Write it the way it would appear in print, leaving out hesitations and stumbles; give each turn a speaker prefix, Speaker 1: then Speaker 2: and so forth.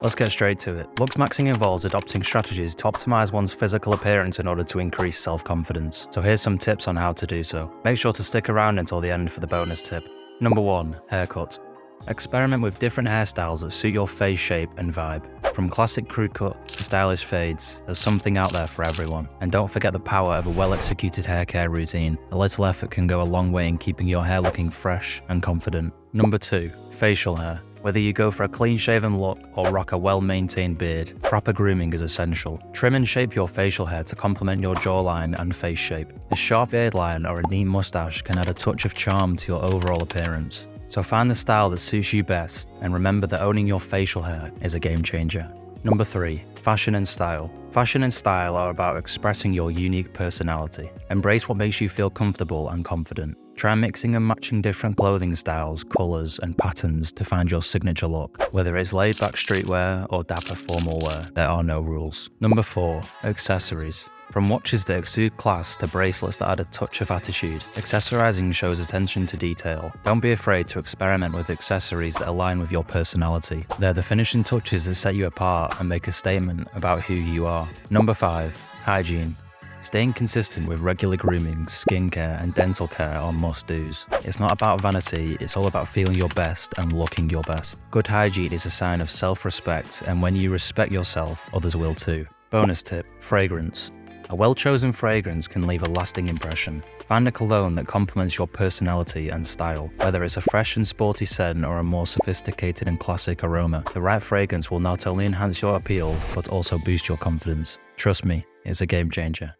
Speaker 1: Let's get straight to it. Looksmaxxing involves adopting strategies to optimize one's physical appearance in order to increase self-confidence. So here's some tips on how to do so. Make sure to stick around until the end for the bonus tip. Number 1. Haircut. Experiment with different hairstyles that suit your face shape and vibe. From classic crew cut to stylish fades, there's something out there for everyone. And don't forget the power of a well-executed hair care routine. A little effort can go a long way in keeping your hair looking fresh and confident. Number 2. Facial hair. Whether you go for a clean-shaven look or rock a well-maintained beard, proper grooming is essential. Trim and shape your facial hair to complement your jawline and face shape. A sharp beard line or a neat mustache can add a touch of charm to your overall appearance. So find the style that suits you best, and remember that owning your facial hair is a game changer. Number 3. Fashion and style. Fashion and style are about expressing your unique personality. Embrace what makes you feel comfortable and confident. Try mixing and matching different clothing styles, colours and patterns to find your signature look. Whether it's laid-back streetwear or dapper formal wear, there are no rules. Number 4. Accessories. From watches that exude class to bracelets that add a touch of attitude, accessorizing shows attention to detail. Don't be afraid to experiment with accessories that align with your personality. They're the finishing touches that set you apart and make a statement about who you are. Number 5. Hygiene. Staying consistent with regular grooming, skincare and dental care are must-dos. It's not about vanity, it's all about feeling your best and looking your best. Good hygiene is a sign of self-respect, and when you respect yourself, others will too. Bonus tip: fragrance. A well-chosen fragrance can leave a lasting impression. Find a cologne that complements your personality and style. Whether it's a fresh and sporty scent or a more sophisticated and classic aroma, the right fragrance will not only enhance your appeal, but also boost your confidence. Trust me, it's a game changer.